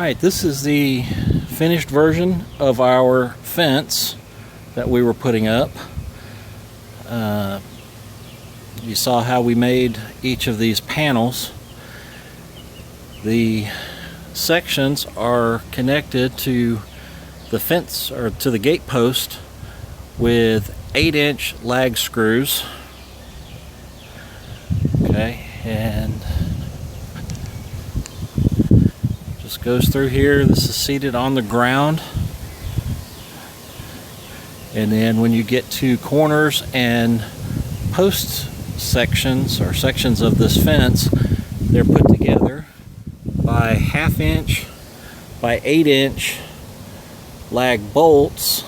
Alright, this is the finished version of our fence that we were putting up. You saw how we made each of these panels. The sections are connected to the fence, or to the gate post, with 8-inch lag screws. Okay, and just goes through here. This is seated on the ground, and then when you get to corners and post sections, or sections of this fence, they're put together by 1/2 inch by 8-inch lag bolts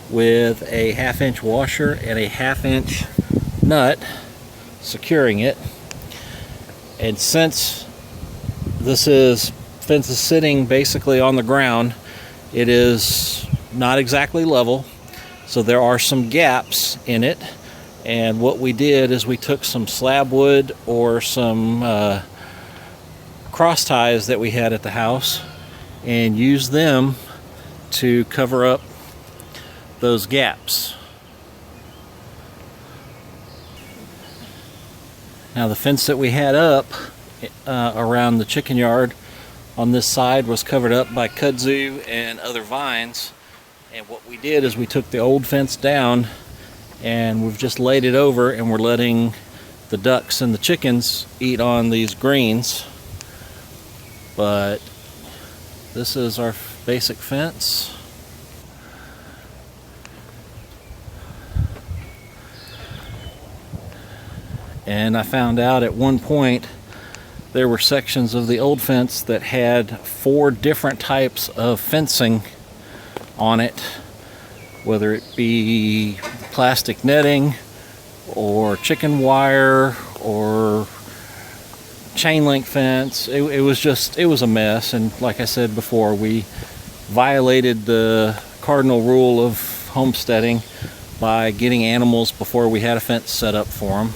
with a 1/2 inch washer and a 1/2 inch nut securing it. And since this fence is sitting basically on the ground, it is not exactly level, so there are some gaps in it. And what we did is we took some slab wood or some cross ties that we had at the house and used them to cover up those gaps. Now, the fence that we had up around the chicken yard on this side was covered up by kudzu and other vines. And what we did is we took the old fence down and we've just laid it over, and we're letting the ducks and the chickens eat on these greens. But this is our basic fence. And I found out at one point there were sections of the old fence that had 4 different types of fencing on it, whether it be plastic netting or chicken wire or chain link fence. It was a mess. And like I said before, we violated the cardinal rule of homesteading by getting animals before we had a fence set up for them.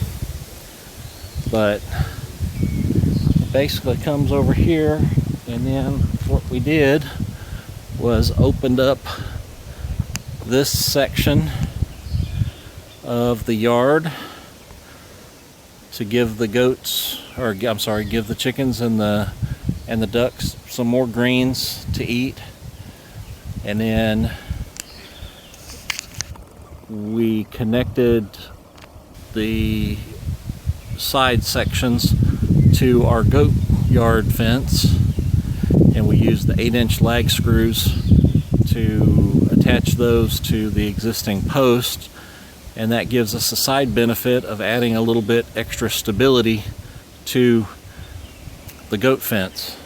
But it basically comes over here, and then what we did was opened up this section of the yard to give the goats, or I'm sorry, give the chickens and the ducks some more greens to eat. And then we connected the side sections to our goat yard fence, and we used the 8-inch lag screws to attach those to the existing post, and that gives us a side benefit of adding a little bit extra stability to the goat fence.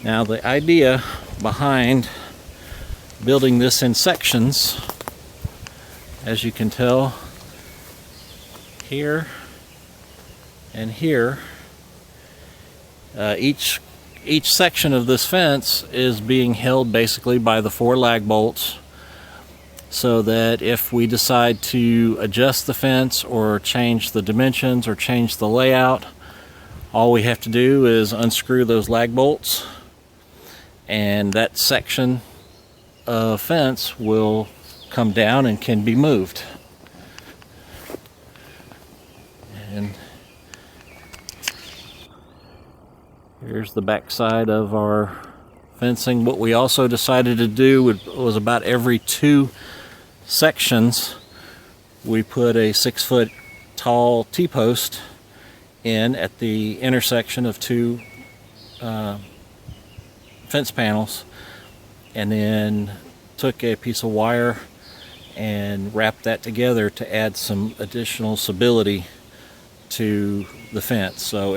Now, the idea behind building this in sections, as you can tell here and here, each section of this fence is being held basically by the 4 lag bolts, so that if we decide to adjust the fence or change the dimensions or change the layout, all we have to do is unscrew those lag bolts, and that section of fence will come down and can be moved. And here's the back side of our fencing. What we also decided to do was about every 2 sections we put a 6-foot tall T-post in at the intersection of 2 fence panels, and then took a piece of wire and wrapped that together to add some additional stability to the fence. So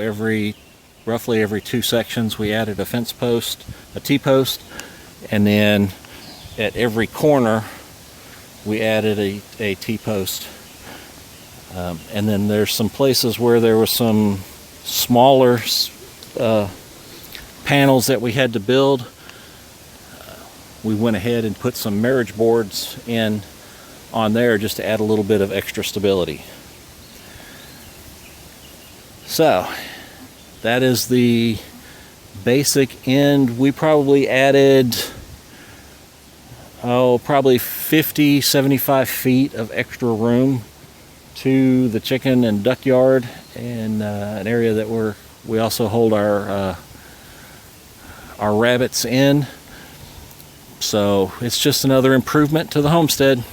roughly every 2 sections we added a fence post, a T-post, and then at every corner we added a T-post. And then there's some places where there was some smaller panels that we had to build. We went ahead and put some marriage boards in on there just to add a little bit of extra stability. So that is the basic end, we probably added, probably 50, 75 feet of extra room to the chicken and duck yard, and an area that we also hold our rabbits in. So it's just another improvement to the homestead.